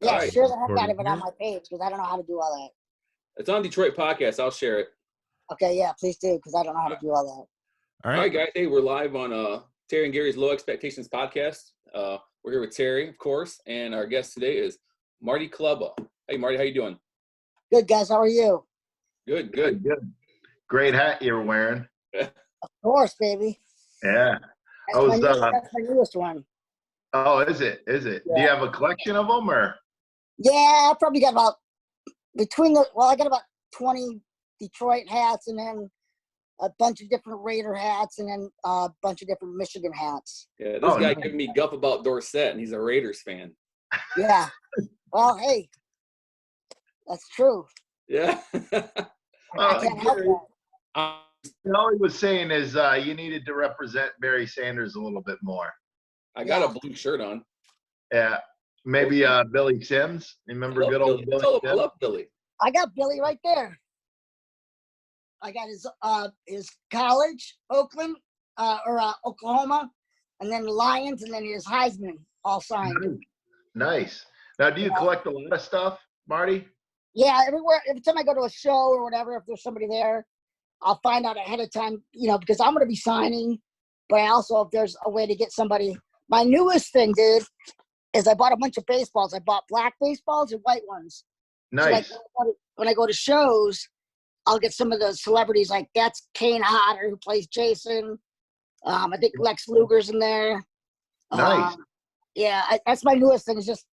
Yeah, right. share the heck out of it on my page because I don't know how to do all that. It's on Detroit Podcast. I'll share it. Okay, yeah, please do because I don't know how to do all that. All right, guys. Hey, we're live on Terry and Gary's Low Expectations podcast. We're here with Terry, of course, and our guest today is Marty Klebba. Hey, Marty, how you doing? Good, guys. How are you? Good. Great hat you're wearing. Of course, baby. Yeah. That's my newest one. Oh, is it? Yeah. Do you have a collection of them or? Yeah, I probably got about I got about 20 Detroit hats and then a bunch of different Raider hats and then a bunch of different Michigan hats. Yeah, this guy giving me guff about Dorsett, and he's a Raiders fan. Yeah. Well, hey, that's true. Yeah. I can't help that. All he was saying is you needed to represent Barry Sanders a little bit more. I got a blue shirt on. Yeah. Maybe Billy Sims. Remember good old Billy Sims? I love Billy. I got Billy right there. I got his college, Oakland, Oklahoma, and then Lions, and then his Heisman all signed. Nice. Now, do you collect a lot of stuff, Marty? Yeah, every time I go to a show or whatever, if there's somebody there, I'll find out ahead of time, because I'm going to be signing. But I also, if there's a way to get somebody, my newest thing, dude, is I bought a bunch of baseballs. I bought black baseballs and white ones. Nice. So when I go to shows, I'll get some of the celebrities, like that's Kane Hodder who plays Jason. I think Lex Luger's in there. Nice. That's my newest thing. Is just,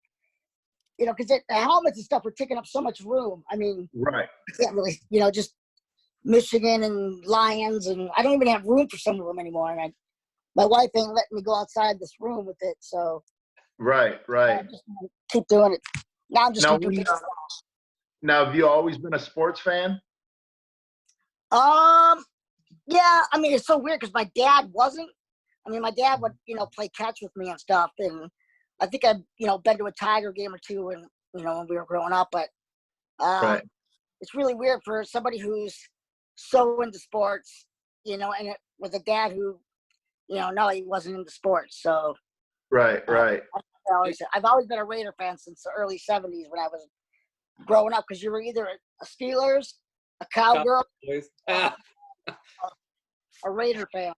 because the helmets and stuff are taking up so much room. I mean, right. I can't really, just Michigan and Lions, and I don't even have room for some of them anymore. And my wife ain't letting me go outside this room with it, so. Right. I just keep doing it. Now I'm just going to do this. Now, have you always been a sports fan? Yeah, I mean, it's so weird because my dad wasn't. I mean, my dad would, play catch with me and stuff. And I think I've, been to a Tiger game or two when we were growing up. But right. It's really weird for somebody who's so into sports, and with a dad who, no, he wasn't into sports. So. Right. I've always been a Raider fan since the early 70s when I was growing up because you were either a Steelers, a Cowgirl, a Raider fan.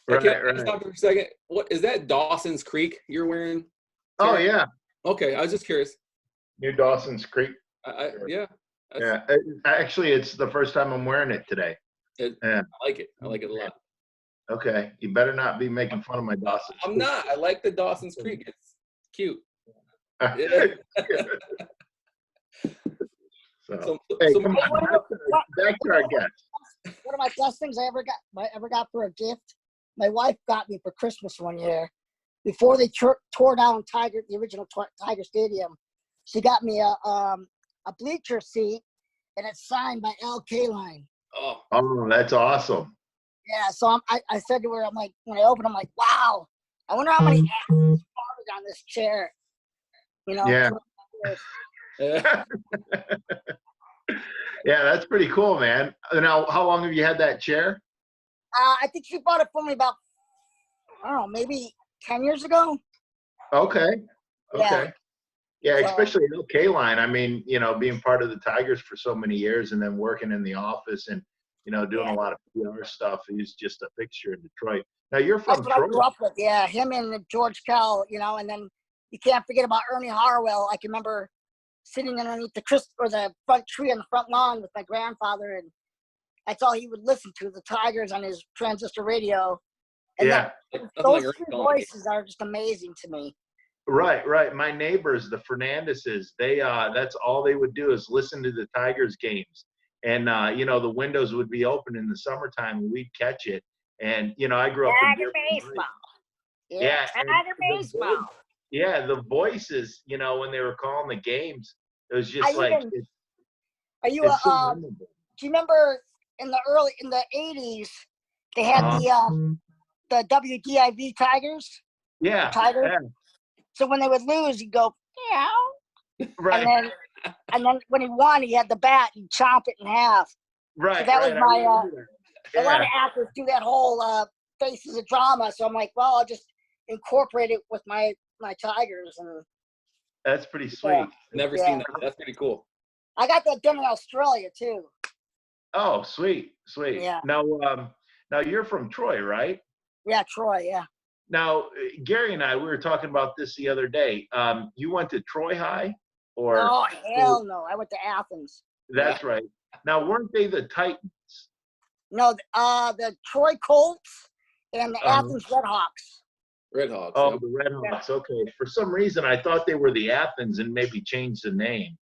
Right. Stop for a second. What is that? Dawsons Creek you're wearing? Oh yeah. Okay, I was just curious. New Dawsons Creek. Yeah. Yeah. Actually, it's the first time I'm wearing it today. I like it. I like it a lot. Okay, you better not be making fun of my Dawsons. I'm not. I like the Dawsons Creek. It's cute. Yeah. So come on, back to our guest. One of my best things I ever got for a gift, my wife got me for Christmas one year. Before they tore down the original Tiger Stadium, she got me a bleacher seat, and it's signed by Al Kaline. Oh, that's awesome. Yeah, so I said to her, I'm like, when I opened, I'm like, wow, I wonder how many apples farted on this chair. Yeah. Yeah, that's pretty cool, man. Now, how long have you had that chair? I think she bought it for me about, I don't know, maybe 10 years ago. Okay. Yeah, So, especially Al Kaline. I mean, being part of the Tigers for so many years and then working in the office and, doing a lot of PR stuff. He's just a fixture in Detroit. Now, you're from Detroit. I grew up with, yeah, him and George Kell, and then you can't forget about Ernie Harwell. I can remember sitting underneath the front tree on the front lawn with my grandfather, and that's all he would listen to, the Tigers on his transistor radio. And those two voices are just amazing to me. Right. My neighbors, the Fernandeses, that's all they would do is listen to the Tigers games. And, the windows would be open in the summertime and we'd catch it. And, I grew up in baseball. Yeah, Tiger baseball. The voices, when they were calling the games, it was just do you remember in the 80s, they had the WDIV Tigers? Yeah. Tigers. Yeah. So when they would lose, you'd go, meow. Right. And then when he won, he had the bat, he'd chomp it in half. Right. So that was my, a lot of actors do that whole faces of drama. So I'm like, well, I'll just incorporate it with my Tigers. And That's pretty sweet. Never Yeah. seen that. That's pretty cool. I got that done in Australia too. Oh, sweet. Yeah. Now you're from Troy, right? Yeah, Troy. Yeah. Now, Gary and I, we were talking about this the other day. You went to Troy High, or No, hell no. I went to Athens. that's right. Now, weren't they the Titans? No, the Troy Colts and the Athens Redhawks. Redhawks. Oh, Yep. the Redhawks. Okay. For some reason, I thought they were the Athens and maybe changed the name.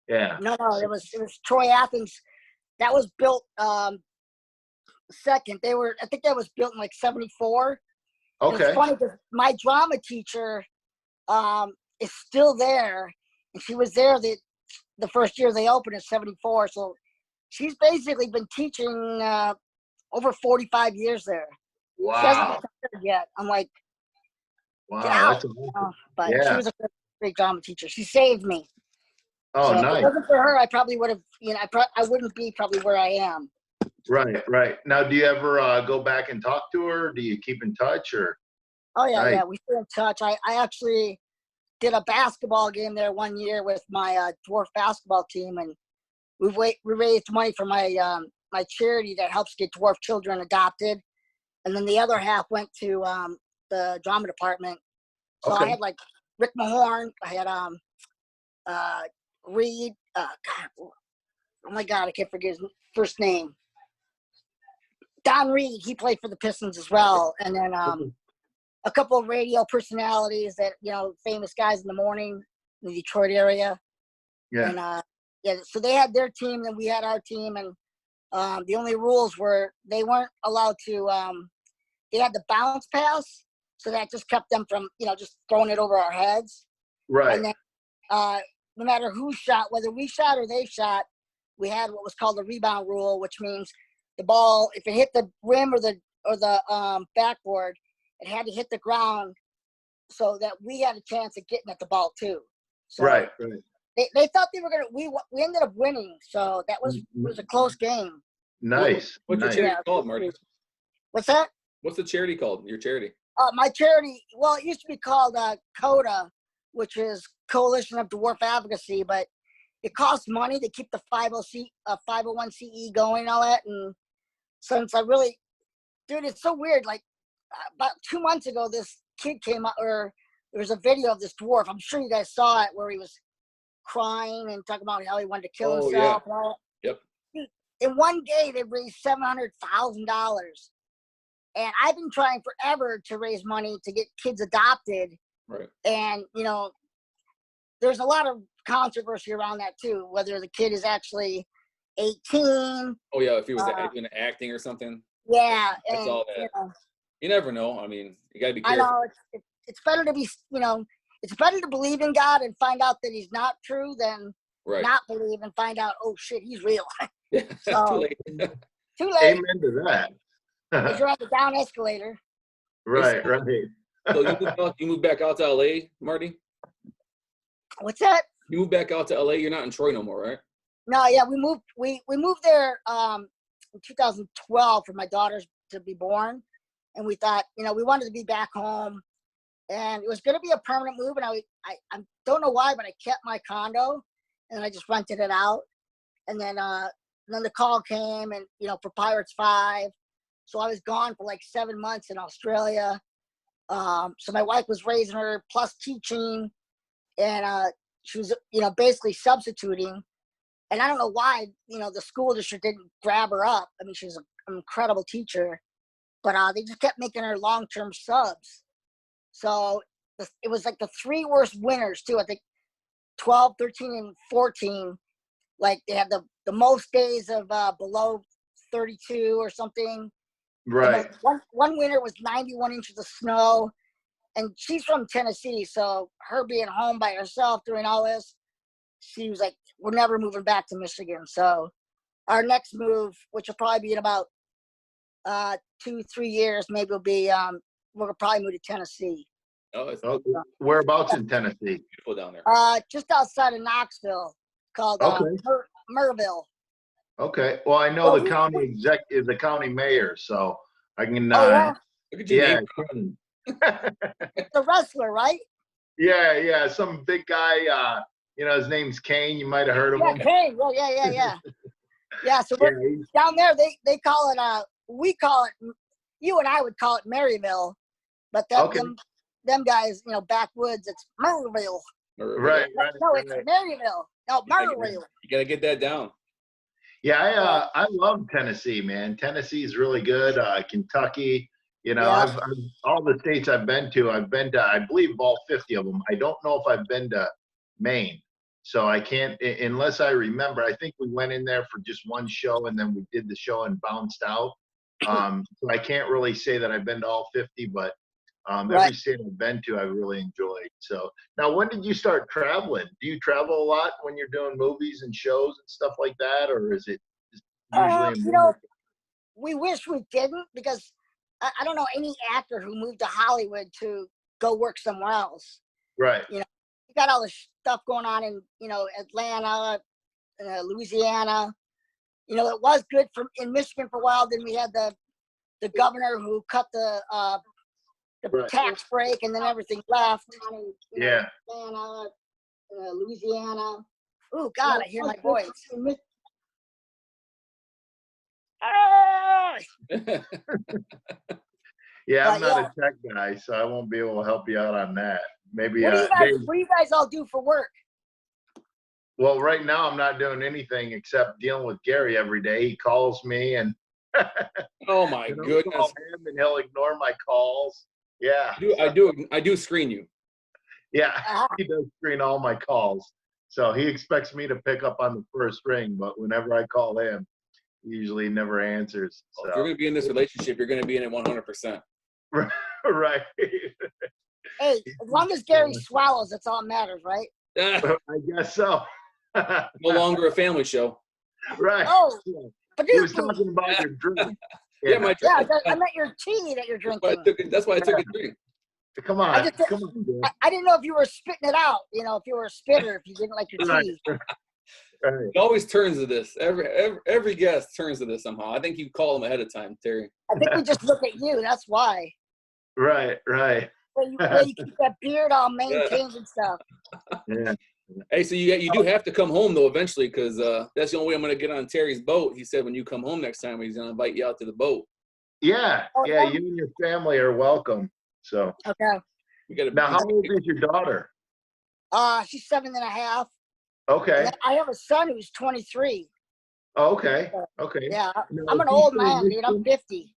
Yeah. No, it was Troy Athens. That was built second. I think that was built in like 74. Okay. It's funny because my drama teacher is still there, and she was there the first year they opened in 74. So she's basically been teaching over 45 years there. She hasn't Wow. retired yet. I'm like, Wow. get out. That's amazing. But Yeah. she was a great drama teacher. She saved me. Oh, So nice. if it wasn't for her, I probably would have, I wouldn't be probably where I am. Right. Now, do you ever go back and talk to her? Do you keep in touch, or? Oh, yeah, Nice. yeah. We stay in touch. I actually did a basketball game there one year with my dwarf basketball team, and we raised money for my my charity that helps get dwarf children adopted, and then the other half went to the drama department. So I Okay. had like Rick Mahorn. I had Reed. God, oh my God, I can't forget his first name. Don Reed. He played for the Pistons as well, and then a couple of radio personalities that famous guys in the morning in the Detroit area. Yeah. And so they had their team and we had our team, and the only rules were they weren't allowed to they had the bounce pass, so that just kept them from just throwing it over our heads. Right. And then no matter who shot, whether we shot or they shot, we had what was called the rebound rule, which means the ball, if it hit the rim or the backboard, it had to hit the ground so that we had a chance of getting at the ball too. So Right. They thought they were gonna. We ended up winning, so that was a close game. Nice. What's your Nice. charity called, Marty? What's that? What's the charity called? Your charity? My charity. Well, it used to be called CODA, which is Coalition of Dwarf Advocacy, but it costs money to keep the 501c going and all that. And since dude, it's so weird. Like about 2 months ago, this kid came out, or there was a video of this dwarf. I'm sure you guys saw it, where he was crying and talking about how he wanted to kill himself. Yeah. And all that. Yep. In one day, they raised $700,000, and I've been trying forever to raise money to get kids adopted. Right. And there's a lot of controversy around that too, whether the kid is actually 18. Oh yeah, if he was doing acting or something. Yeah, That's and all that. You never know. I mean, you gotta be I careful. know it's better to be, it's better to believe in God and find out that He's not true than not believe and find out, oh shit, He's real. Yeah, So, too late. Too late. Amen to that. Because you're on the down escalator. Right. So you moved back out to LA, Marty? What's that? You moved back out to LA. You're not in Troy no more, right? No, yeah, we moved there in 2012 for my daughters to be born, and we thought, we wanted to be back home, and it was going to be a permanent move. And I don't know why, but I kept my condo, and I just rented it out. And then the call came, and for Pirates 5, so I was gone for like 7 months in Australia. So my wife was raising her plus teaching, and she was basically substituting. And I don't know why, the school district didn't grab her up. I mean, she's an incredible teacher, but they just kept making her long-term subs. So it was like the 3 worst winners too. I think 12, 13, and 14. Like they had the most days of below 32 or something. Right. One winter was 91 inches of snow, and she's from Tennessee, so her being home by herself during all this, she was like, we're never moving back to Michigan. So our next move, which will probably be in about 2-3 years, maybe will be we'll probably move to Tennessee. Oh, it's whereabouts in Tennessee? beautiful down there. Just outside of Knoxville, called Merville. Okay. Well, I know the county exec is the county mayor, so I can. Oh, yeah? Look at your name. The wrestler, right? Yeah. Some big guy. His name's Kane. You might have heard of him. Kane. Well, yeah. Yeah. So we're down there. They call it. We call it. You and I would call it Maryville, but them guys, backwoods. It's Maryville. Right. No, it's Maryville. No, Maryville. You gotta get that down. Yeah, I love Tennessee, man. Tennessee is really good. Kentucky, I've all the states I've been to, I believe all 50 of them. I don't know if I've been to Maine, so I can't, unless I remember. I think we went in there for just one show, and then we did the show and bounced out. So I can't really say that I've been to all 50, but every state I've been to, I've really enjoyed. So now, when did you start traveling? Do you travel a lot when you're doing movies and shows and stuff like that, or is it usually? We wish we didn't, because I don't know any actor who moved to Hollywood to go work somewhere else. Right. You got all the stuff going on in Atlanta, Louisiana. It was good in Michigan for a while. Then we had the governor who cut the tax break, and then everything left. Atlanta, Louisiana. Oh God, I hear my voice. Yeah, I'm not a tech guy, so I won't be able to help you out on that. Maybe. What do you guys all do for work? Well, right now I'm not doing anything except dealing with Gary every day. He calls me and. Oh my goodness! Call him and he'll ignore my calls. Yeah. I do screen you. Yeah, he does screen all my calls. So he expects me to pick up on the first ring, but whenever I call him, he usually never answers. So. If you're going to be in this relationship, you're going to be in it 100%. Right. Hey, as long as Gary swallows, that's all that matters, right? I guess so. No longer a family show. Right. Oh, but he was talking about your drink. Yeah, I meant your tea that you're drinking. That's why I took a drink. Come on. I didn't know if you were spitting it out. If you were a spitter, if you didn't like your tea. Right. It always turns to this. Every guest turns to this somehow. I think you call them ahead of time, Terry. I think we just look at you. That's why. Right. Where you keep that beard all maintained and stuff. Yeah. Hey, so you do have to come home though eventually, because that's the only way I'm going to get on Terry's boat. He said when you come home next time, he's going to invite you out to the boat. Yeah. You and your family are welcome. So. Okay. Now, how old is your daughter? She's 7.5. Okay. I have a son who's 23. Oh, okay. Okay. Yeah, I'm an old man, dude. I'm 50.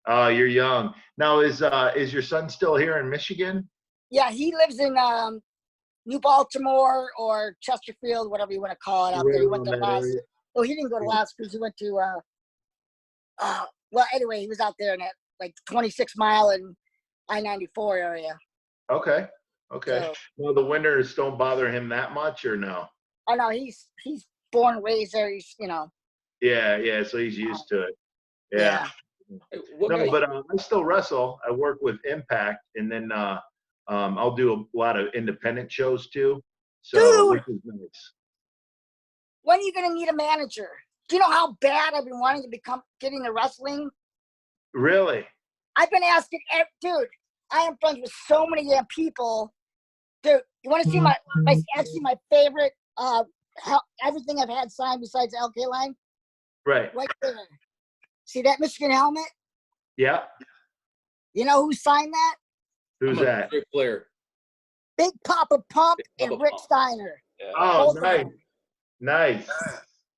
Oh, you're young. Now, is your son still here in Michigan? Yeah, he lives in New Baltimore or Chesterfield, whatever you want to call it out there. He went to he didn't go to last cruise. He went to well, anyway, he was out there in that like 26 mile and I-94 area. Okay. So, well, the winters don't bother him that much, or no? Oh no, he's born and raised there. He's Yeah. So he's used to it. Yeah. But I still wrestle. I work with Impact, and then I'll do a lot of independent shows too. So which is nice. When are you gonna need a manager? Do you know how bad I've been wanting to get into wrestling? Really? I've been asking, dude. I am friends with so many damn people. Dude, you want to see my favorite everything I've had signed besides the LK line? Right there. See that Michigan helmet? Yeah. You know who signed that? Who's that? Ric Flair. Big Papa Pump and Rick Steiner. Yeah. Oh, nice.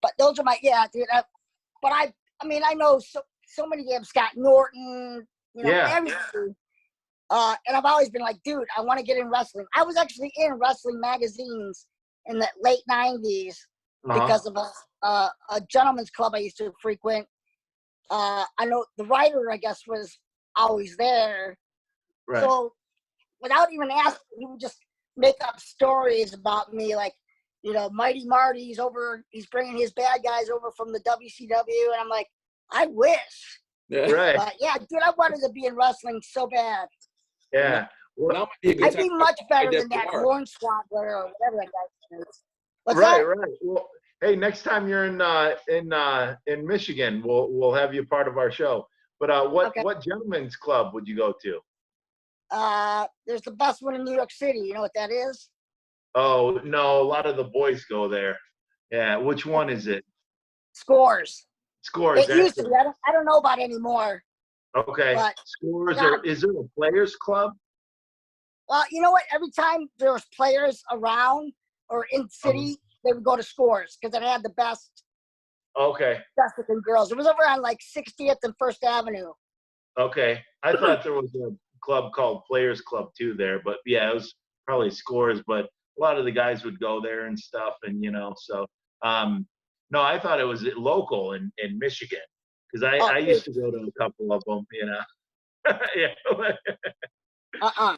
But those are my dude. I know so many damn Scott Norton. Everything. And I've always been like, dude, I want to get in wrestling. I was actually in wrestling magazines in the late 90s because of a gentleman's club I used to frequent. I know the writer, I guess, was always there. Right. So without even asking, he would just make up stories about me, like, Mighty Marty's over, he's bringing his bad guys over from the WCW. And I'm like, I wish. Yeah. Right. But yeah, dude, I wanted to be in wrestling so bad. Yeah. Well, I'd be much better than that Hornswoggle or whatever that guy is. Right. Well, hey, next time you're in Michigan, we'll have you part of our show. But what gentleman's club would you go to? There's the best one in New York City. You know what that is? Oh, no, a lot of the boys go there. Yeah, which one is it? Scores. Scores, It that's used to be. I don't know about it anymore. okay. But Scores, God, or is there a players club? well, you know what? Every time there was players around or in city, they would go to Scores because it had the best Okay, looking girls. It was over on like 60th and First Avenue. okay. I thought there was a club called Players Club too there, but yeah, it was probably Scores, but a lot of the guys would go there and stuff, and so no, I thought it was local in Michigan, because I used to go to a couple of them, Yeah.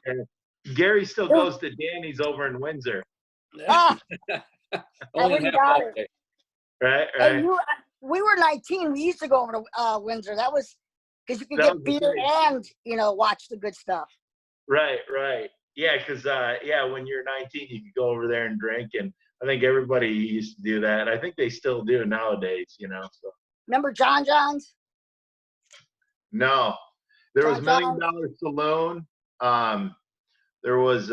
And Gary still goes to Danny's over in Windsor. Ah, I Only wouldn't half doubt off it. Right, Hey, right. we were 19. We used to go over to Windsor. That was because you could That get was beer great. and watch the good stuff. Right, right. Yeah, because when you're 19, you could go over there and drink, and I think everybody used to do that. I think they still do nowadays, So Remember John John's? no, there was John Million John. Dollar Saloon. There was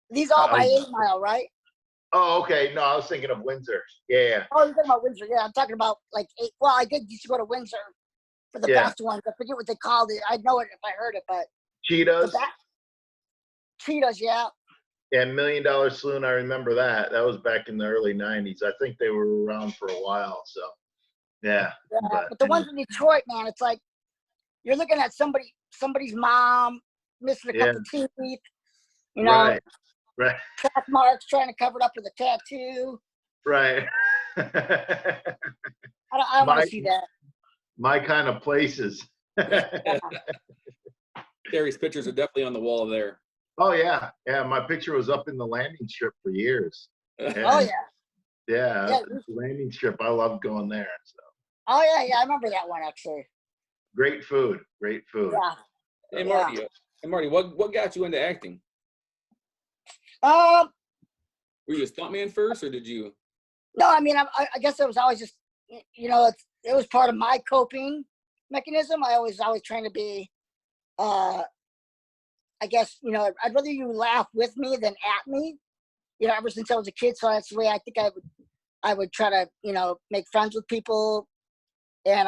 These all by 8 Mile, right? oh, okay. No, I was thinking of Windsor. Yeah, Oh, you're talking about Windsor. Yeah, I'm talking about like 8. Well, I did used to go to Windsor for the yeah. best ones. I forget what they called it. I'd know it if I heard it, but the Cheetahs best Cheetahs, yeah. and Million Dollar Saloon. I remember that. That was back in the early '90s. I think they were around for a while. So yeah, Yeah, but the ones in Detroit, man, it's like you're looking at somebody's mom missing a yeah, couple teeth, right, right, track marks, trying to cover it up with a tattoo. right. I don't want to see that. My kind of places. Terry's pictures are definitely on the wall there. Oh yeah, yeah. My picture was up in the landing strip for years. Oh yeah. Yeah, the landing strip. I love going there. So. Oh yeah. I remember that one actually. Great food. Great food. Yeah. Hey Marty, what got you into acting? Um. Were you a stuntman first, or did you? No, I mean, I guess it was always just, it was part of my coping mechanism. I was always trying to be, I guess, I'd rather you laugh with me than at me, ever since I was a kid. So that's the way I think I would try to, make friends with people. And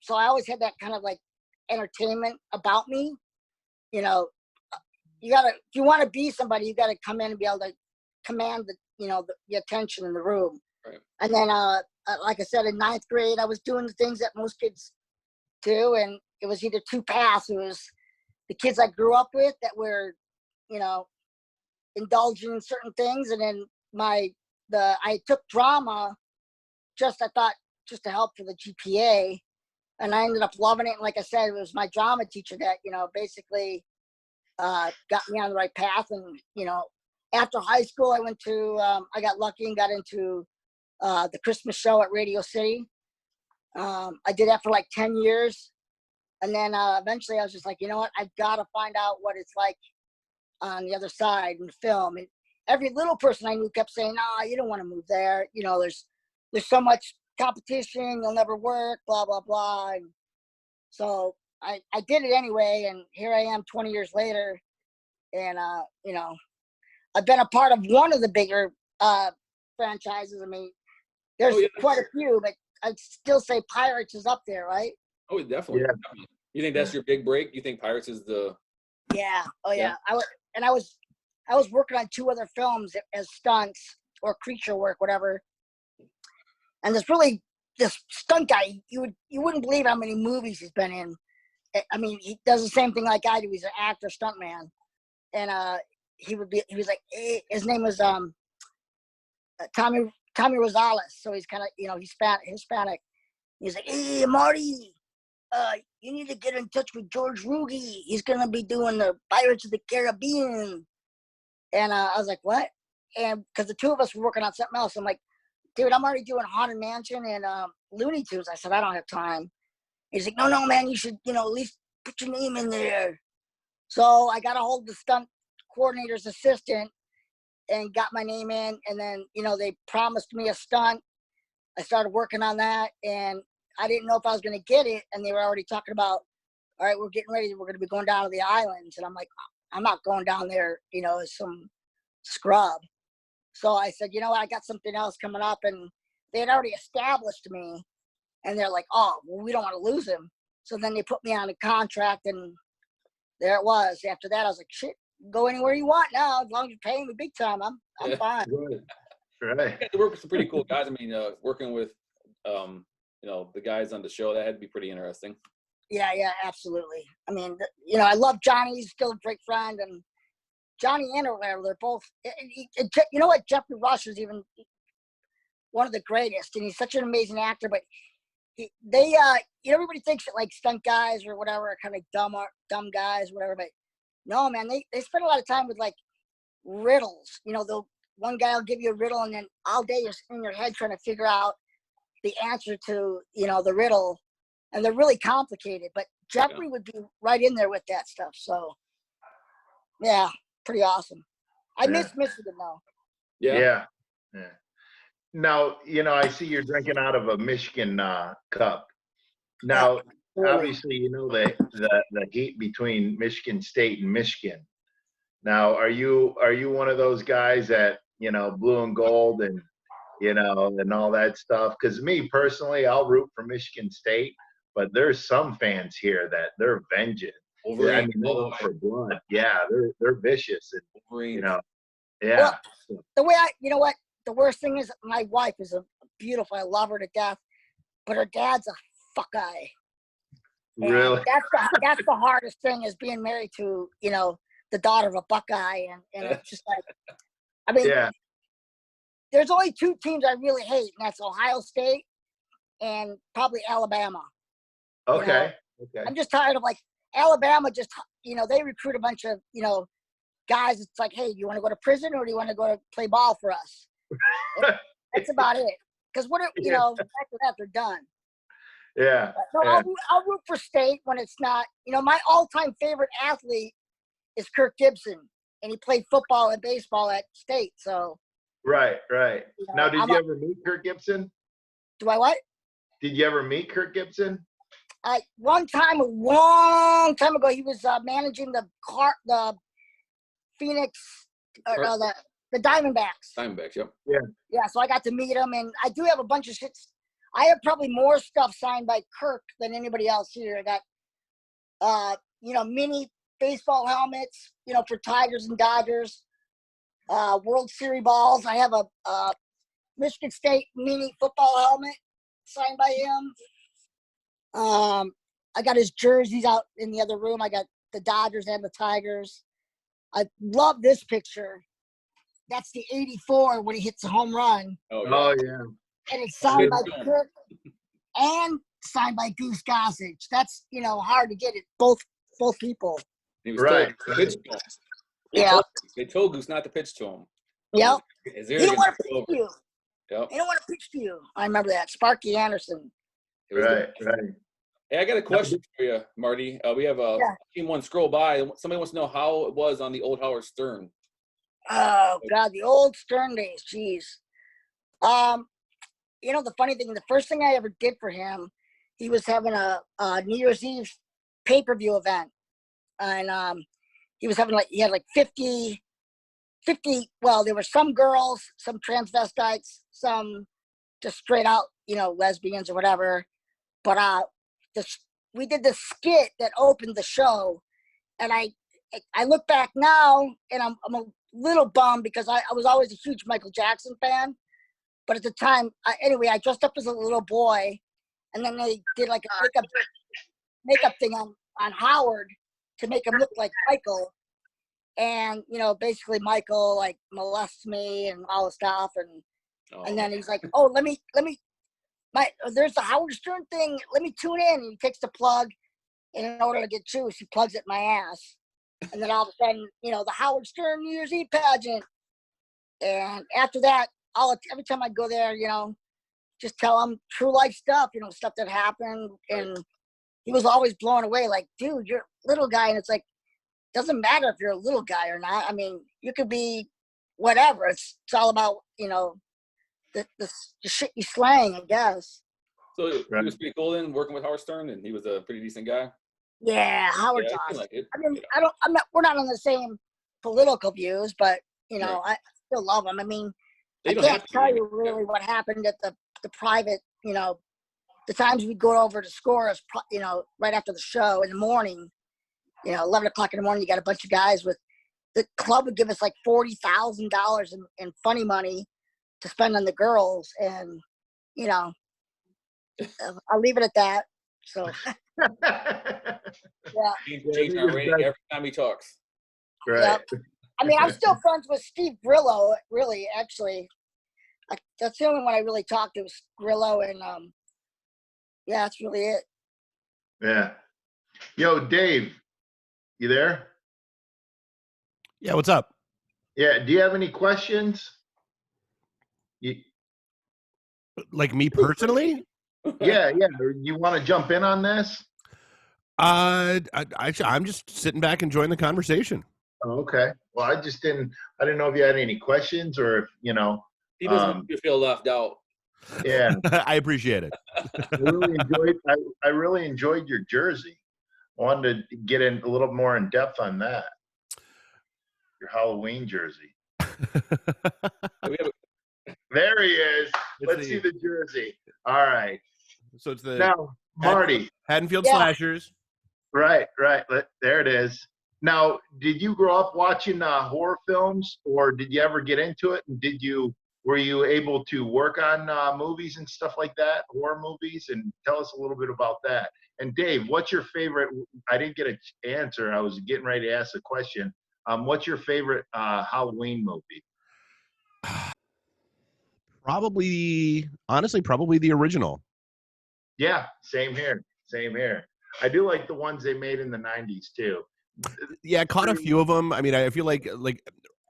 so I always had that kind of like entertainment about me. If you want to be somebody, you got to come in and be able to command the attention in the room. Right. And then, like I said, in 9th grade, I was doing the things that most kids do, and it was either two paths. It was the kids I grew up with that were, indulging in certain things, and then I took drama just to help for the GPA, and I ended up loving it. And like I said, it was my drama teacher that basically got me on the right path. And after high school, I got lucky and got into the Christmas show at Radio City. I did that for like 10 years. And then eventually I was just like, you know what? I've got to find out what it's like on the other side in film. And every little person I knew kept saying, no, you don't want to move there. There's so much competition. You'll never work, blah, blah, blah. And so I did it anyway. And here I am 20 years later. And, I've been a part of one of the bigger franchises. I mean, there's quite a few, but I'd still say Pirates is up there, right? Oh, definitely. Yeah. You think that's your big break? You think Pirates is the? Yeah. Oh, yeah. I was working on 2 other films as stunts or creature work, whatever. And this stunt guy, you wouldn't believe how many movies he's been in. I mean, he does the same thing like I do. He's an actor, stuntman, and he was like, his name was Tommy Rosales. So he's kind of he's Hispanic. He's like, hey Marty, you need to get in touch with George Rugi. He's gonna be doing the Pirates of the Caribbean. And I was like, what? And because the 2 of us were working on something else, I'm like, dude, I'm already doing Haunted Mansion and Looney Tunes. I said, I don't have time. He's like, no, man, you should at least put your name in there. So I got a hold of the stunt coordinator's assistant and got my name in. And then, they promised me a stunt. I started working on that, and I didn't know if I was going to get it. And they were already talking about all right, we're getting ready. We're going to be going down to the islands. And I'm like, I'm not going down there, you know, as some scrub. So I said, you know what, I got something else coming up. And they had already established me. And they're like, oh, well, we don't want to lose him. So then they put me on a contract, and there it was. After that, I was like, shit, go anywhere you want now. As long as you're paying me big time, I'm fine. Right. You got to work with some pretty cool guys. I mean, working with, you know, the guys on the show, that had to be pretty interesting. Yeah, absolutely. I mean, you know, I love Johnny. He's still a great friend. And Johnny and O'Leary, they're both, you know what, Jeffrey Rush is even one of the greatest. And he's such an amazing actor. But you know, everybody thinks that like stunt guys or whatever are kind of dumb guys, whatever. But no, man, they spend a lot of time with like riddles. You know, one guy will give you a riddle, and then all day you're in your head trying to figure out the answer to, you know, the riddle, and they're really complicated. But Jeffrey would be right in there with that stuff. So yeah, pretty awesome. I miss Michigan though. Yeah. Now, you know, I see you're drinking out of a Michigan cup. Now, obviously, you know the heat between Michigan State and Michigan. Now, are you one of those guys that, you know, blue and gold and, you know, and all that stuff? Because me personally, I'll root for Michigan State, but there's some fans here that they're vengeance. Wolverine. I mean, they're out for blood. Yeah, they're vicious. And, Wolverine. you know, yeah. Well, the way you know what, the worst thing is my wife is a beautiful. I love her to death, but her dad's a fuck eye. Really? That's the hardest thing, is being married to, you know, the daughter of a Buckeye, and it's just like, I mean, there's only two teams I really hate, and that's Ohio State and probably Alabama. Okay. You know? I'm just tired of like Alabama. Just, you know, they recruit a bunch of, you know, guys. It's like, hey, do you want to go to prison or do you want to go to play ball for us? That's about it. Because you know, after that they're done. Yeah. No, I'll root for State when it's not. You know, my all-time favorite athlete is Kirk Gibson, and he played football and baseball at State. So. Right. You know, Now, did you ever meet Kirk Gibson? Do I what? Did you ever meet Kirk Gibson? One time, a long time ago, he was managing the Phoenix, the Diamondbacks. Diamondbacks, yep. Yeah, so I got to meet him, and I do have a bunch of shit. I have probably more stuff signed by Kirk than anybody else here. I got, you know, mini baseball helmets, you know, for Tigers and Dodgers, World Series balls. I have a Michigan State mini football helmet signed by him. I got his jerseys out in the other room. I got the Dodgers and the Tigers. I love this picture. That's the '84 when he hits a home run. Oh yeah. And it's signed by Kirk and signed by Goose Gossage. That's, you know, hard to get it. Both people. He was Right. told to pitch to him. Yeah. They told Goose not to pitch to him. Yep. His He don't want to arrogance pitch to you. Yep. He don't want to pitch to you. I remember that. Sparky Anderson. Right. Hey, I got a question for you, Marty. We have team one scroll by. Somebody wants to know how it was on the old Howard Stern. Oh God, the old Stern days. Jeez. You know, the funny thing, the first thing I ever did for him, he was having a New Year's Eve pay-per-view event, and he was having he had like 50. Well, there were some girls, some transvestites, some just straight out, you know, lesbians or whatever. But we did the skit that opened the show, and I look back now, and I'm a little bummed because I was always a huge Michael Jackson fan. But at the time, anyway, I dressed up as a little boy, and then they did like a makeup thing on Howard to make him look like Michael. And, you know, basically Michael like molests me and all the stuff. And then he's like, oh, there's the Howard Stern thing. Let me tune in. And he takes the plug, and in order to get juice, he plugs it in my ass. And then all of a sudden, you know, the Howard Stern New Year's Eve pageant. And after that, every time I go there, you know, just tell him true life stuff, you know, stuff that happened. And he was always blown away, like, dude, you're a little guy. And it's like, doesn't matter if you're a little guy or not. I mean, you could be whatever. It's all about, you know, the shit you slang, I guess. So he was pretty cool then, working with Howard Stern, and he was a pretty decent guy. Yeah, Howard Yeah, I feel Dawson. like it. I mean, we're not on the same political views, but I still love him. I mean, They I don't can't have to tell be. you really what happened at the private, the times we'd go over to Scores, right after the show in the morning, 11 o'clock in the morning, you got a bunch of guys the club would give us like $40,000 in funny money to spend on the girls. And, I'll leave it at that. So, yeah. Change our rating every time he talks. Right. Yep. I mean, I'm still friends with Steve Grillo, really, actually. That's the only one I really talked to was Grillo, and yeah, that's really it. Yeah. Yo, Dave, you there? Yeah, what's up? Yeah. Do you have any questions? Like me personally? Yeah. You want to jump in on this? I'm just sitting back enjoying the conversation. Oh, okay. Well, I didn't know if you had any questions or if, He doesn't want you to feel left out. Yeah. I appreciate it. I really enjoyed your jersey. I wanted to get in a little more in depth on that. Your Halloween jersey. There he is. Let's see the jersey. All right. So it's the now Marty Haddonfield Slashers. Right. There it is. Now, did you grow up watching horror films, or did you ever get into it? And were you able to work on movies and stuff like that, horror movies? And tell us a little bit about that. And Dave, what's your favorite? I didn't get an answer. I was getting ready to ask the question. What's your favorite Halloween movie? Honestly, probably the original. Yeah, same here. I do like the ones they made in the 90s too. Yeah, I caught a few of them. I mean, I feel like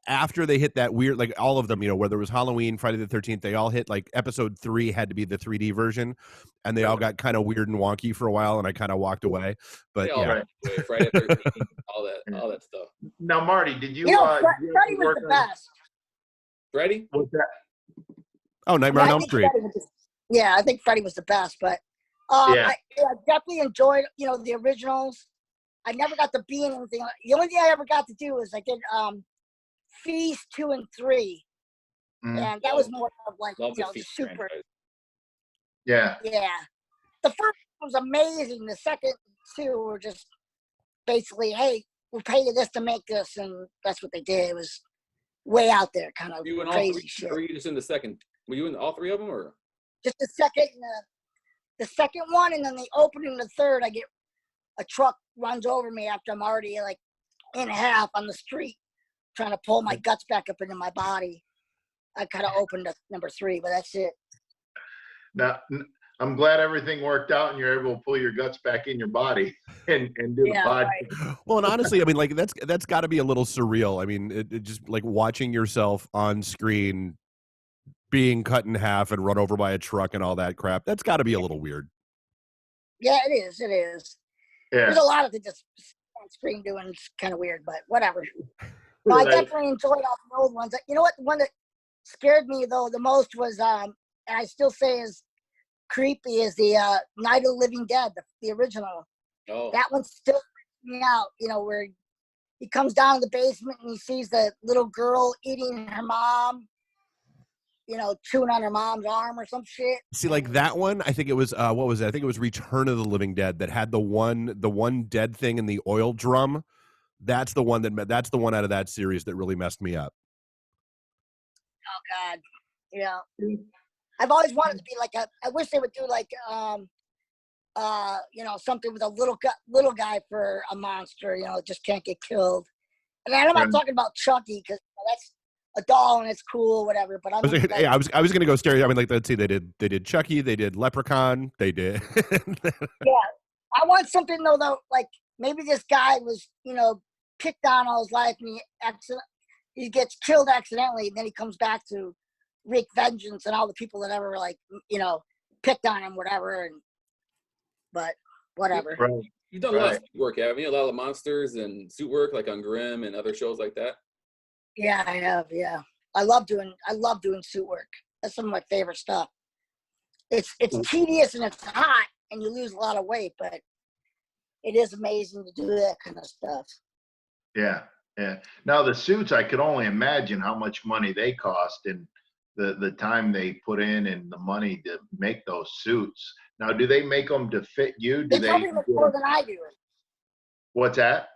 after they hit that weird, like all of them, whether it was Halloween, Friday the 13th, they all hit like episode 3 had to be the 3D version, and they all got kind of weird and wonky for a while, and I kind of walked away. But yeah, Friday the 13th, all that stuff. Now, Marty, did you? Freddy was the best. Freddy? What's that? Oh, Nightmare on Elm Street. Yeah, I think Freddy was the best, but I definitely enjoyed, the originals. I never got to be in anything. The only thing I ever got to do was I did Feast 2 and 3, and that was more of like the super. Franchise. Yeah. The first one was amazing. The second 2 were just basically, hey, we'll pay you this to make this, and that's what they did. It was way out there, kind of crazy shit. Or were you just in the second? Were you in all 3 of them, or just the second? The second one, and then the opening, the third, I get a truck runs over me after I'm already like in half on the street, trying to pull my guts back up into my body. I kind of opened at number 3, but that's it. Now, I'm glad everything worked out and you're able to pull your guts back in your body and do the podcast. Right. Well, and honestly, I mean, like that's got to be a little surreal. I mean, it just like watching yourself on screen being cut in half and run over by a truck and all that crap. That's got to be a little weird. Yeah, it is. Yeah. There's a lot of things just on screen doing. It's kind of weird, but whatever. No, I definitely enjoyed all the old ones. You know what? The one that scared me though the most was, and I still say is creepy, is the Night of the Living Dead, the original. Oh. That one still freaks me out. Where he comes down to the basement and he sees the little girl eating her mom. Chewing on her mom's arm or some shit. See, like that one, I think it was what was it? I think it was Return of the Living Dead that had the one dead thing in the oil drum. That's the one out of that series that really messed me up. Oh God, yeah. I've always wanted to be like I wish they would do like something with a little guy for a monster. Just can't get killed. And I'm not talking about Chucky because that's a doll and it's cool, whatever. But I was gonna go stereo. I mean, like let's see, they did Chucky, they did Leprechaun, they did. Yeah, I want something though, like maybe this guy was picked on all his life and he gets killed accidentally, and then he comes back to wreak vengeance and all the people that ever picked on him, whatever. But whatever. Right. You've done a lot of suit work, haven't you? A lot of monsters and suit work, like on Grimm and other shows like that. Yeah, I have. Yeah, I love doing suit work. That's some of my favorite stuff. It's tedious and it's hot, and you lose a lot of weight, but it is amazing to do that kind of stuff. Yeah, yeah. Now the suits, I could only imagine how much money they cost and the time they put in and the money to make those suits. Now, do they make them to fit you? Do They probably make more than I do. What's that?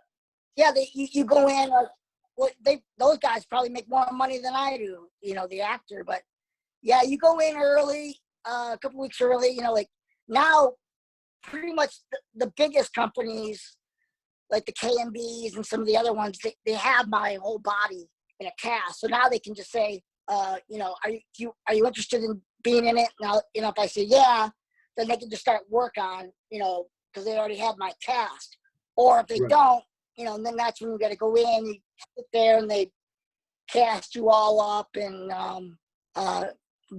Yeah, you go in. Well, those guys probably make more money than I do. You know, the actor, but yeah, you go in early, a couple weeks early. You know, like now, pretty much the biggest companies, like the KMBs and some of the other ones, they have my whole body in a cast. So now they can just say, you know, are you interested in being in it? Now, you know, if I say yeah, then they can just start work on, you know, because they already have my cast. Or if they don't, you know, and then that's when you got to go in, you sit there, and they cast you all up and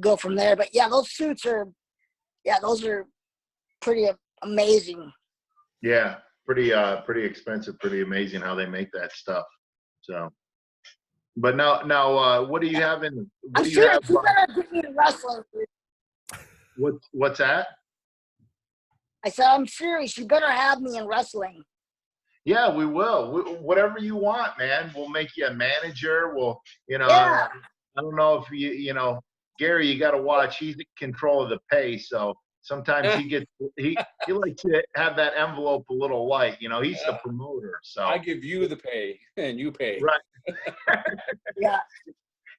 go from there. But yeah, those suits are, those are pretty amazing. Yeah, pretty expensive, pretty amazing how they make that stuff. So, but now, what do you have in? What I'm do you sure have? you better get me to wrestling. What's that? I said, I'm serious. You better have me in wrestling. Yeah, we will. Whatever you want, man. We'll make you a manager. We'll, you know, Yeah. I don't know if you know, Gary, you got to watch. He's in control of the pay, so sometimes he likes to have that envelope a little light. You know, he's the promoter. So I give you the pay and you pay. Right. Yeah.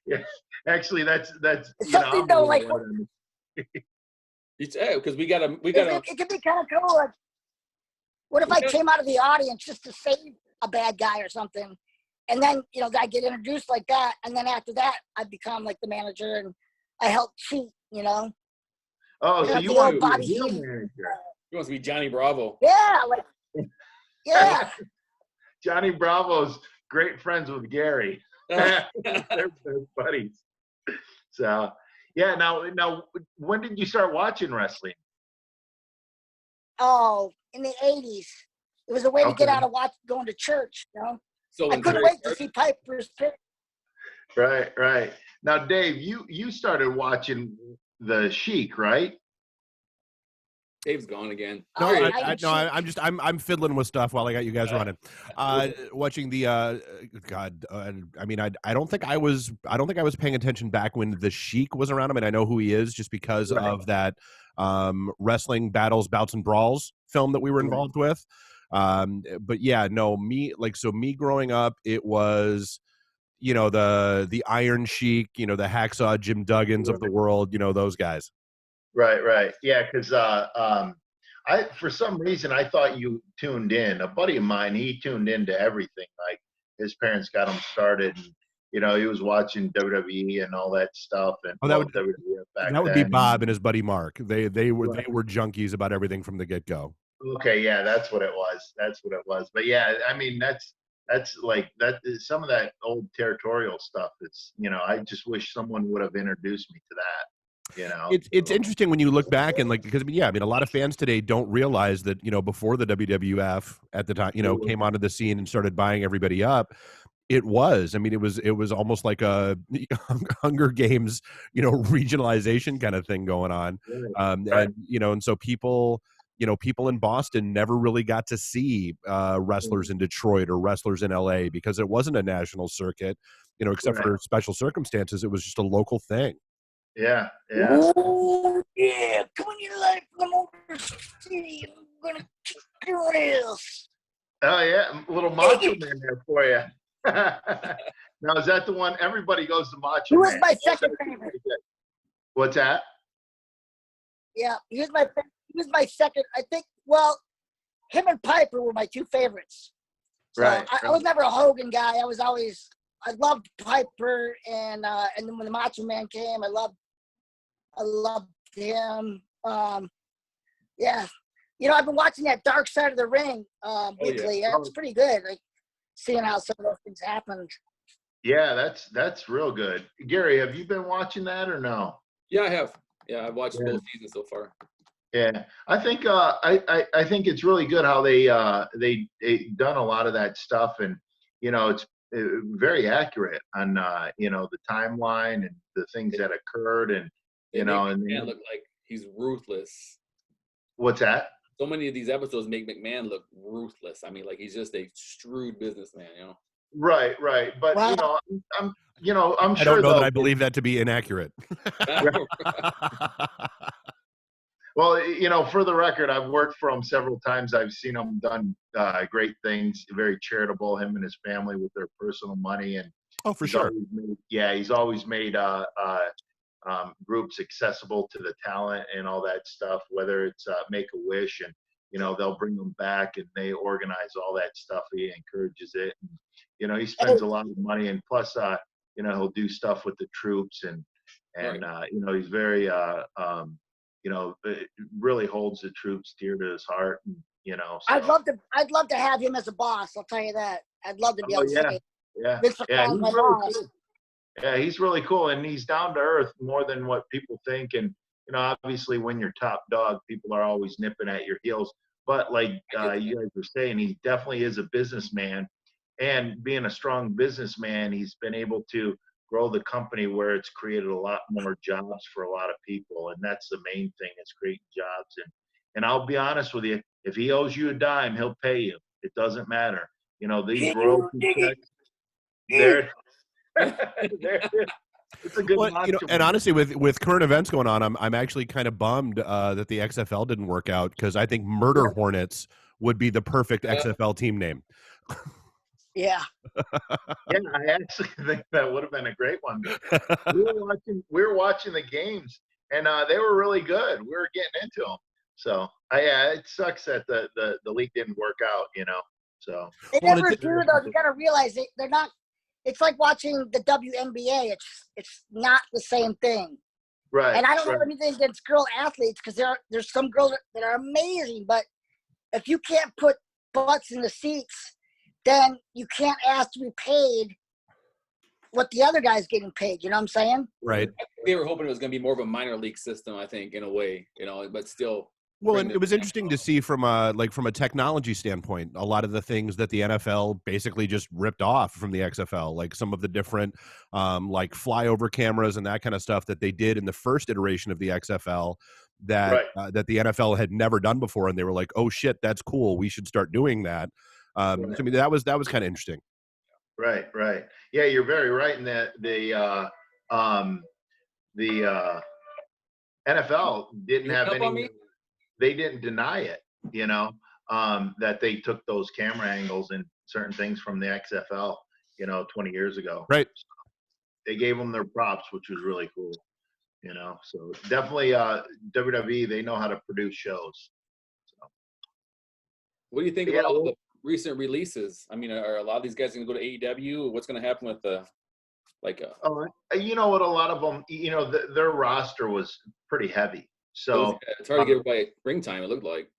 Yeah. Actually, that's It's something though, like because we gotta. it could be kind of cool. Like, what if I came out of the audience just to save a bad guy or something, and then, you know, I get introduced like that, and then after that I become like the manager and I help cheat, you know. Oh, You so know, you the want old to be Bobby a heel Heenan. manager? He wants to be Johnny Bravo. Yeah, like yeah. Johnny Bravo's great friends with Gary. They're buddies. So, yeah. Now, when did you start watching wrestling? Oh, in the 80s. It was a way to get out of going to church, you know. So I couldn't wait to see Piper's Pit. Right. Now, Dave, you started watching the Sheik, right? Dave's gone again. No, Oh, I'm fiddling with stuff while I got you guys running. Watching the I mean, I don't think I was paying attention back when the Sheik was around. I mean, I know who he is just because of that wrestling battles, bouts and brawls film that we were involved with. But yeah, no, me growing up, it was, you know, the Iron Sheik, you know, the Hacksaw Jim Duggins of the world, you know, those guys. Right. Yeah, because I for some reason I thought you tuned in. A buddy of mine, he tuned into everything. Like his parents got him started, and you know, he was watching WWE and all that stuff. And that would be Bob and his buddy Mark. They were junkies about everything from the get go. Okay, yeah, that's what it was. But yeah, I mean, that's like that. Some of that old territorial stuff. It's, you know, I just wish someone would have introduced me to that. You know, it's interesting when you look back and, like, because I mean, a lot of fans today don't realize that, you know, before the WWF at the time, you know, came onto the scene and started buying everybody up, it was almost like a Hunger Games, you know, regionalization kind of thing going on. And, you know, and so people in Boston never really got to see wrestlers in Detroit or wrestlers in LA because it wasn't a national circuit, you know, except for special circumstances. It was just a local thing. Yeah. Oh, yeah. Come on, you like from over city. I'm gonna kick your ass. Oh yeah, a little Macho Man there for you. Now, is that the one? Everybody goes to Macho Man. He was my second favorite. What's that? Yeah, he was my second. I think. Well, him and Piper were my two favorites. So I was never a Hogan guy. I loved Piper, and then when the Macho Man came, I loved him. Yeah, you know, I've been watching that Dark Side of the Ring weekly. Yeah. It's pretty good, like seeing how some of those things happened. Yeah, that's real good. Gary, have you been watching that or no? Yeah, I have. Yeah, I've watched both seasons so far. Yeah, I think I think it's really good how they done a lot of that stuff, and you know, it's very accurate on you know, the timeline and the things that occurred, and you know, and look like he's ruthless. What's that? so many of these episodes make McMahon look ruthless. I mean, like he's just a shrewd businessman, you know. Right. But Wow. I'm I sure don't know that I they'll- believe that to be inaccurate. Well, for the record, I've worked for him several times. I've seen him done great things, very charitable, him and his family with their personal money. And Oh, for he's sure. he's always made groups accessible to the talent and all that stuff, whether it's Make-A-Wish and, they'll bring them back and they organize all that stuff. He encourages it. And, he spends a lot of money, and plus, he'll do stuff with the troops and Right. he's very, it really holds the troops dear to his heart. And, so. I'd love to have him as a boss. I'll tell you that. I'd love to be able to say, Yeah. Vince Yeah, McMahon's he's my really boss. cool. Yeah, he's really cool, and he's down to earth more than what people think. And obviously, when you're top dog, people are always nipping at your heels. But like you guys were saying, he definitely is a businessman, and being a strong businessman, he's been able to grow the company where it's created a lot more jobs for a lot of people, and that's the main thing: is creating jobs. And I'll be honest with you, if he owes you a dime, he'll pay you. It doesn't matter. These royalty checks, they're it's a good and honestly, with current events going on, I'm actually kind of bummed that the XFL didn't work out, because I think Murder Hornets would be the perfect XFL team name. Yeah. Yeah, I actually think that would have been a great one. We were watching the games, and they were really good. We were getting into them. So it sucks that the league didn't work out. So They never do, though. You got to realize they're not. It's like watching the WNBA. It's not the same thing. Right. And I don't have anything against girl athletes, because there's some girls that are amazing, but if you can't put butts in the seats, then you can't ask to be paid what the other guy's getting paid. You know what I'm saying? Right. They were hoping it was going to be more of a minor league system, I think, in a way, but still. Well, and it was interesting to see from a technology standpoint, a lot of the things that the NFL basically just ripped off from the XFL, like some of the different like flyover cameras and that kind of stuff that they did in the first iteration of the XFL that that the NFL had never done before, and they were like, "Oh shit, that's cool. We should start doing that." So, I mean, that was kind of interesting. Right. Yeah, you're very right in that the NFL didn't have any. They didn't deny it, that they took those camera angles and certain things from the XFL, 20 years ago. Right. So they gave them their props, which was really cool, So definitely WWE, they know how to produce shows. So. What do you think about all the recent releases? I mean, are a lot of these guys going to go to AEW? What's going to happen with the you know what? A lot of them, their roster was pretty heavy. So it's hard to get everybody ring time, it looked like.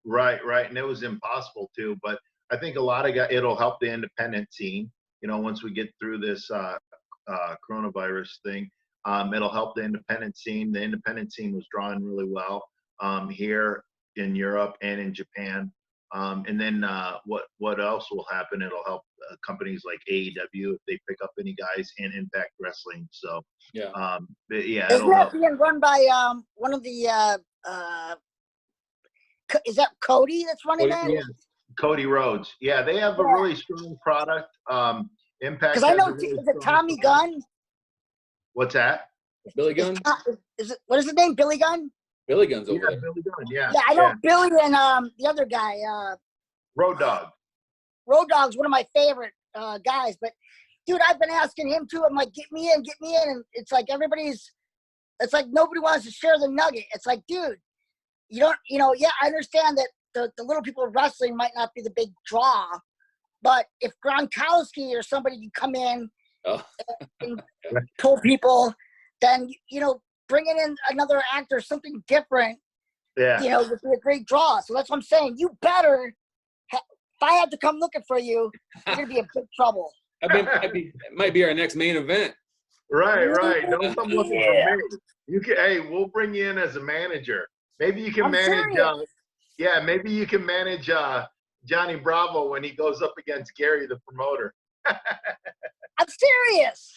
Right. And it was impossible to, but I think a lot of guys, it'll help the independent scene, once we get through this coronavirus thing, it'll help the independent scene. The independent scene was drawing really well here in Europe and in Japan. And then what else will happen? It'll help companies like AEW if they pick up any guys, and Impact Wrestling. So Isn't that being run by one of the is that Cody that's running that? Yeah, Cody Rhodes. Yeah, they have a really strong product. Impact. Because I know, is it Tommy Gunn? What's that? Billy Gunn? Is it, what is his name? Billy Gunn? Billy Gunn's over there. Billy Gunn, yeah. Yeah, I know Billy and the other guy. Road Dogg. Road Dogg's one of my favorite guys. But, dude, I've been asking him, too. I'm like, get me in. And it's like it's like nobody wants to share the nugget. It's like, dude, I understand that the little people of wrestling might not be the big draw. But if Gronkowski or somebody can come in and pull people, then, bringing in another actor, something different, would be a great draw. So that's what I'm saying. You better, if I had to come looking for you, you're going to be in big trouble. It might be our next main event. Right. Don't come looking for me. You can. Hey, we'll bring you in as a manager. Maybe you can manage. Maybe you can manage Johnny Bravo when he goes up against Gary, the promoter. I'm serious.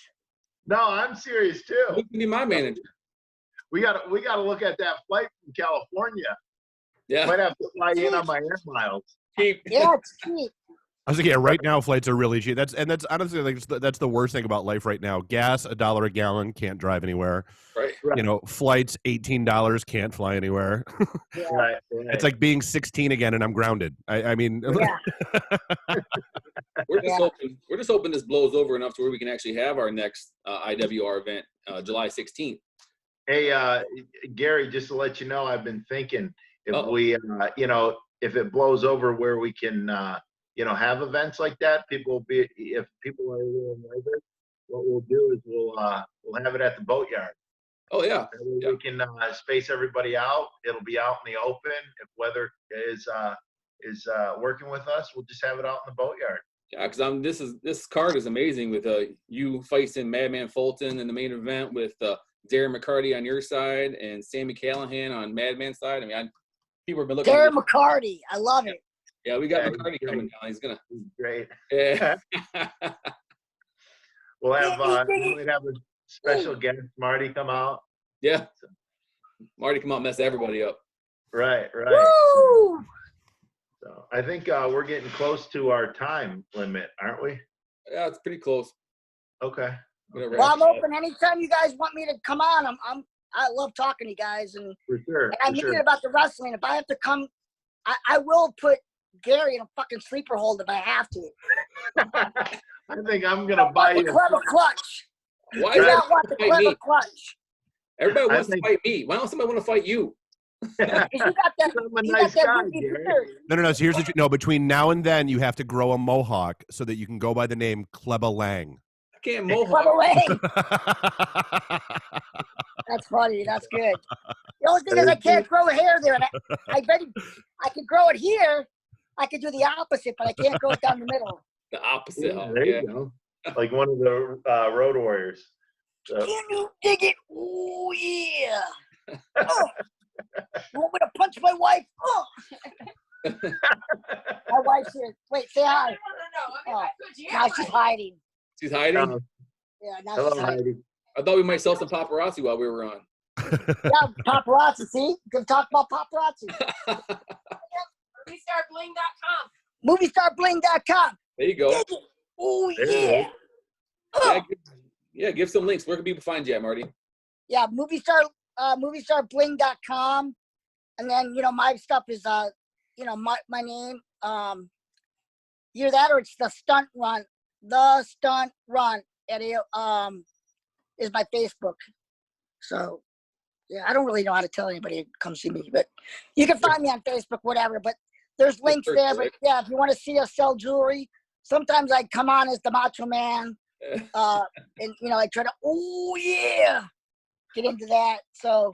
No, I'm serious too. He can be my manager. We got to look at that flight from California. Yeah. Might have to fly in on my air miles. Cheap. Yeah, it's cheap. I was like, yeah, right now flights are really cheap. That's honestly like that's the worst thing about life right now. Gas $1 a gallon, can't drive anywhere. Right. Right. You know, flights $18, can't fly anywhere. Yeah. Right. It's like being 16 again and I'm grounded. I mean, Yeah. We're just hoping this blows over enough to where we can actually have our next IWR event July 16th. Hey, Gary, just to let you know, I've been thinking if Uh-oh. we, if it blows over where we can, have events like that, if people are a little nervous, what we'll do is we'll have it at the boatyard. Oh yeah. That way Yeah. we can space everybody out. It'll be out in the open. If weather is working with us, we'll just have it out in the boatyard. Yeah, because this card is amazing with you facing Madman Fulton in the main event with Darren McCarty on your side and Sammy Callahan on Madman's side. I mean, people have been looking. Darren McCarty, I love it. Yeah, we got Yeah, McCarty he's coming down. He's gonna. He's great. Yeah. We'll have we'd have a special guest, Marty, come out. Yeah. Marty come out and mess everybody up. Right. Woo! So I think we're getting close to our time limit, aren't we? Yeah, it's pretty close. Okay. Whatever. Well, I'm open anytime you guys want me to come on. I love talking to you guys, and For sure. I'm thinking about the wrestling. If I have to come, I will put Gary in a fucking sleeper hold if I have to. I think I'm gonna buy The you. clever clutch. Why You is don't want the fight clever me? clutch. Everybody I wants to think- fight me. Why don't somebody want to fight you? 'Cause you got that. I'm a You nice got that guy, Ruby Gary. beard. no. So here's what between now and then you have to grow a mohawk so that you can go by the name Klebba Lang. I can't By the mohawk. way, that's funny. That's good. The only thing is I can't grow hair there, and I bet I could grow it here. I could do the opposite, but I can't grow it down the middle. The opposite. Yeah, Oh, there yeah. you go. Like one of the Road Warriors. So, Can you dig it? Oh yeah. Oh. You want me to punch my wife? Oh. My wife's here. Wait, say hi. No. Oh, now she's hiding. She's hiding. Yeah, now hello, she's hiding. Heidi. I thought we might sell some paparazzi while we were on. Yeah, paparazzi. See, you can talk about paparazzi. MovieStarBling.com. MovieStarBling.com. There you go. Dig it. Oh There it yeah. is. Oh. Give some links. Where can people find you at, Marty? Yeah, MovieStarBling.com. And then, my stuff is, my name. Hear that, or it's The Stunt Run. The Stunt Run is my Facebook. So, yeah, I don't really know how to tell anybody to come see me, but you can find me on Facebook, whatever. But there's links there. But yeah, if you want to see us sell jewelry, sometimes I come on as the Macho Man. And I try to, get into that. So,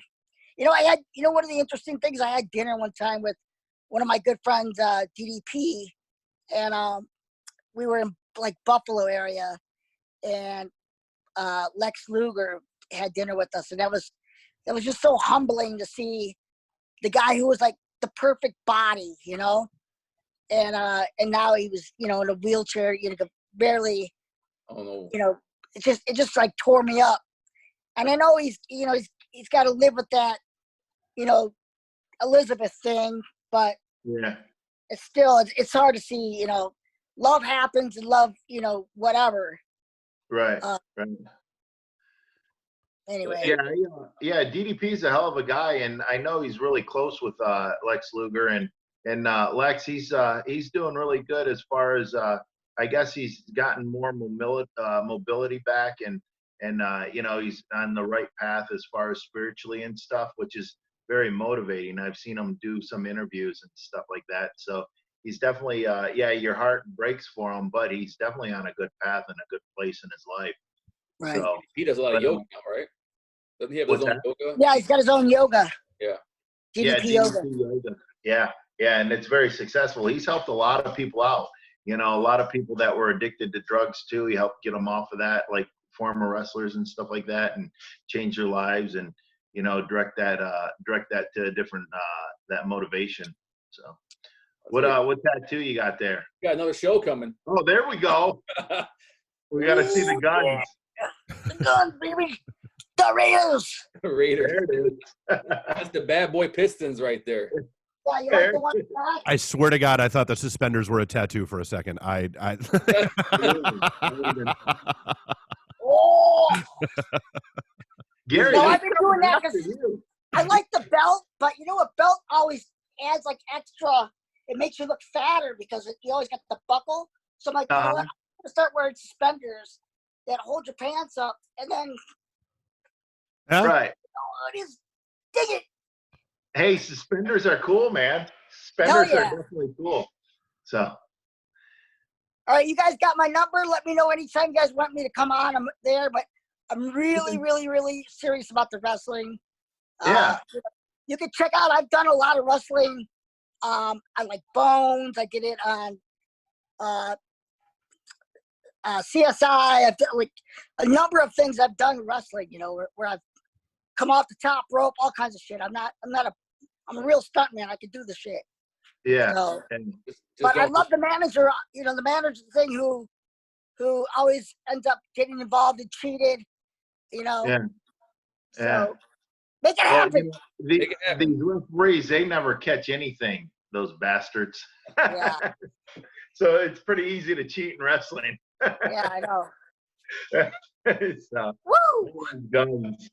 I had, one of the interesting things, I had dinner one time with one of my good friends, DDP, and we were in like Buffalo area, and Lex Luger had dinner with us, and that was just so humbling to see the guy who was like the perfect body, and now he was, in a wheelchair, could barely. Oh no. It just like tore me up. And I know he's got to live with that, Elizabeth thing, but Yeah. it's still, it's hard to see, love happens and love, whatever. Right. Right. Anyway. Yeah. DDP's a hell of a guy, and I know he's really close with Lex Luger, and Lex, he's doing really good as far as I guess he's gotten more mobility back, and he's on the right path as far as spiritually and stuff, which is very motivating. I've seen him do some interviews and stuff like that. So he's definitely, your heart breaks for him, but he's definitely on a good path and a good place in his life. Right. So He does a lot of yoga now, right? Doesn't he have his What's own yoga? Yeah, he's got his own yoga. Yeah. DDP DDP yoga. Yeah, and it's very successful. He's helped a lot of people out. A lot of people that were addicted to drugs too. He helped get them off of that, like former wrestlers and stuff like that, and change their lives, and direct that to a different that motivation. So, what tattoo you got there? Got another show coming. Oh, there we go. We got to see the guns. The guns, baby. The Raiders. Raider. There it is. That's the bad boy Pistons right there. Yeah, you like the one back? I swear to God, I thought the suspenders were a tattoo for a second. Oh, Gary, no, he's I've been doing coming that after because you. I like the belt, but you know, a belt always adds like extra. It makes you look fatter because you always got the buckle. So I'm like, you know what? I'm gonna start wearing suspenders that hold your pants up, and then Yeah? Right. it is dig it. Hey, suspenders are cool, man. Hell Suspenders are yeah! definitely cool. So, All right, you guys got my number. Let me know anytime you guys want me to come on. I'm there, but I'm really, really, really serious about the wrestling. yeah. You can check out. I've done a lot of wrestling. I like Bones. I did it on CSI. I've done like a number of things I've done wrestling. You know, where I've come off the top rope, all kinds of shit. I'm a real stuntman. I can do the shit. Yeah. So, And but I love the manager. You know, the manager thing who always ends up getting involved and cheated. You know. yeah. So Yeah. make it Well, happen. Make it happen. these referees, they never catch anything, those bastards. Yeah. So it's pretty easy to cheat in wrestling. Yeah, I know. So, Woo! guns.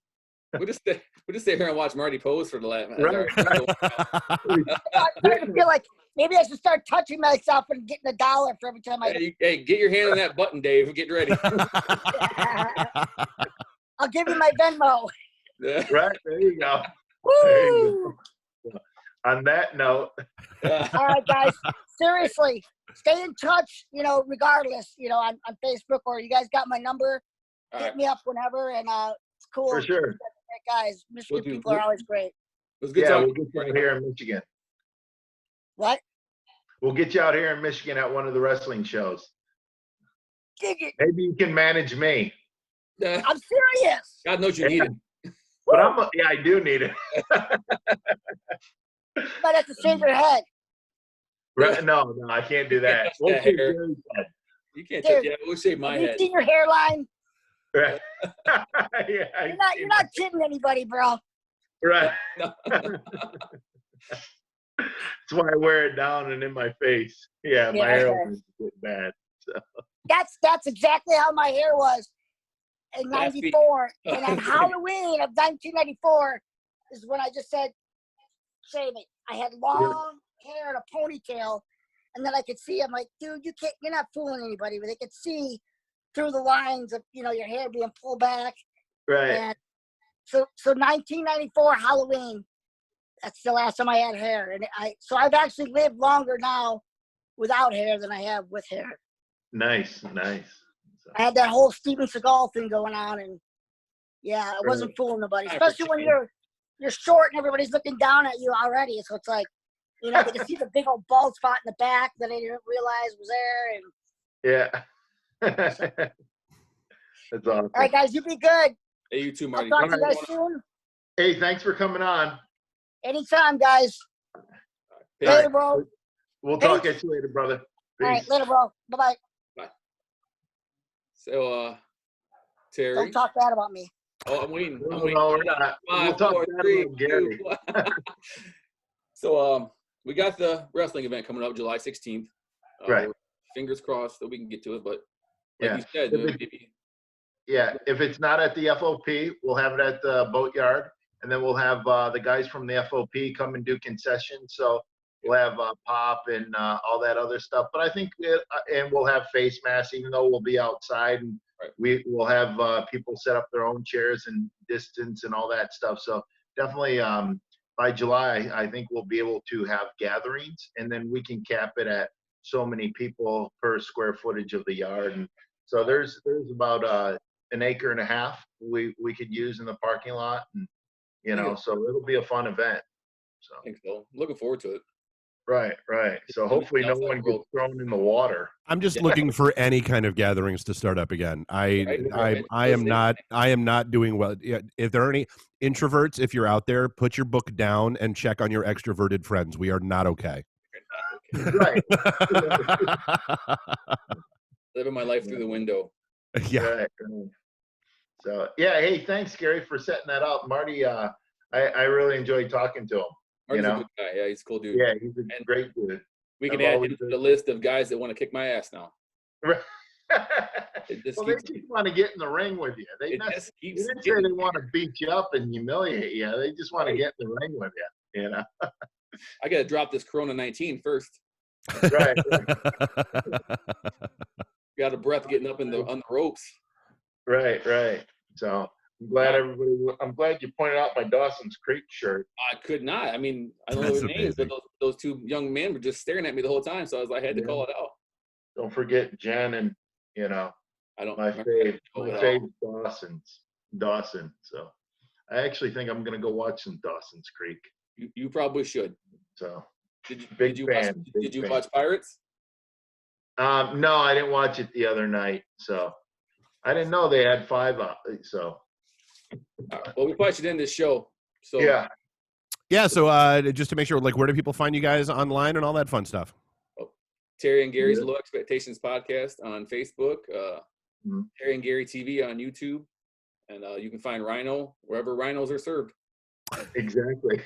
We'll just stay here and watch Marty pose for the last. Right. I'm starting to feel like maybe I should start touching myself and getting $1 for every time I. Hey, get your hand on that button, Dave. Get ready. I'll give you my Venmo. Right, there you go. Woo! There you go. On that note, All right, guys. Seriously, stay in touch. You know, regardless. You know, on Facebook, or you guys got my number. All Hit right. me up whenever, and it's cool. for sure. Guys, Michigan people are always great. It was good Yeah, talking we'll to get you you, out Marty. here in Michigan. What? We'll get you out here in Michigan at one of the wrestling shows. Dig it. Maybe you can manage me. I'm serious. God knows you need it. But I do need it. Might have to shave your head. Right? No, I can't do that. We'll That keep hair. Gary's head. You can't. Dude, We'll shave my Have you head. seen your hairline? Right. Yeah, You're not kidding anybody, bro. right. No. That's why I wear it down and in my face. Yeah, my hair was getting bad. So. That's exactly how my hair was in Last week. '94. And on Halloween of 1994 is when I just said, shave it. I had long hair and a ponytail, and then I could see. I'm like, dude, you're not fooling anybody. But they could see through the lines of your hair being pulled back. Right. And so 1994 Halloween. That's the last time I had hair, and so I've actually lived longer now without hair than I have with hair. Nice. So. I had that whole Steven Seagal thing going on, and yeah, I wasn't fooling nobody, especially when you're short and everybody's looking down at you already. So it's like, they can see the big old bald spot in the back that they didn't realize was there. And Yeah. That's awesome. all right, guys, you be good. Hey, you too, Marty. I'll talk to you guys soon. Hey, thanks for coming on. Anytime, guys. Peace. Later, bro. We'll talk at you later, brother. All right, Peace. later, bro. Bye-bye. So, Terry. Don't talk bad about me. Oh, I'm waiting. No, we're not. We'll talk about Gary. So, we got the wrestling event coming up July 16th. Right. Fingers crossed that we can get to it, but like you said, maybe. Yeah, if it's not at the FOP, we'll have it at the Boatyard, and then we'll have the guys from the FOP come and do concessions. So we'll have pop and all that other stuff. But I think, and we'll have face masks, even though we'll be outside, and we will have people set up their own chairs and distance and all that stuff. So definitely by July, I think we'll be able to have gatherings, and then we can cap it at so many people per square footage of the yard. And so there's about an acre and a half we could use in the parking lot, and so it'll be a fun event. So I think so. Looking forward to it. Right. So hopefully no one gets thrown in the water. I'm just looking for any kind of gatherings to start up again. I am not doing well. If there are any introverts, if you're out there, put your book down and check on your extroverted friends. We are not okay. Right. Living my life through the window. Yeah. Right. So hey, thanks Gary for setting that up. Marty, I really enjoyed talking to him. Martin's a know? good guy. Yeah, he's a cool dude. Yeah, he's a And great dude. we can I've add always him to been- the list of guys that want to kick my ass now. It just Well, they keeps, just want to get in the ring with you. They it didn't just say keeps they getting- want to beat you up and humiliate you. They just want to get in the ring with you. You know? I got to drop this Corona 19 first. Right. Got a breath getting up on the ropes. Right. So I'm glad you pointed out my Dawsons Creek shirt. I could not. I mean, I don't know That's their names, but amazing. those two young men were just staring at me the whole time. So I had to call it out. Don't forget Jen and, you know, I don't my remember fave, how to my call it fave Dawson. So I actually think I'm going to go watch some Dawsons Creek. You probably should. So Did you watch Pirates? No, I didn't watch it the other night. So I didn't know they had 5 up. So Well, we probably should end this show. So yeah. Yeah, so just to make sure, like, where do people find you guys online and all that fun stuff? Terry and Gary's Low Expectations podcast on Facebook, Terry and Gary TV on YouTube, and you can find RHINO wherever rhinos are served. Exactly.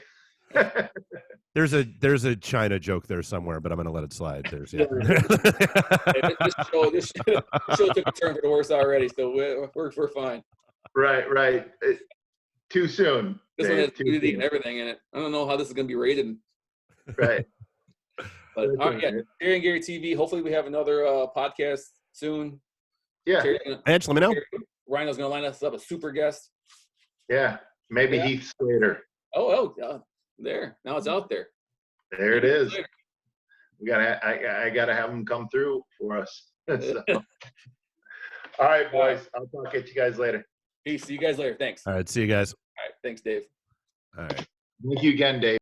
There's a China joke there somewhere, but I'm gonna let it slide. There's This show took a turn for the worse already, so we're fine. Right. Too soon. This one has Too nudity soon. and everything in it. I don't know how this is going to be rated. Right. But all right, yeah, Terry and Gary TV. Hopefully, we have another podcast soon. Yeah. Edge, let me know. Rhino's going to line us up a super guest. Yeah. Maybe Heath Slater. Oh, there. Now it's out there. There it is. I gotta have him come through for us. So. All right, boys. I'll talk at you guys later. Peace. See you guys later. Thanks. All right, see you guys. All right. Thanks, Dave. All right. Thank you again, Dave.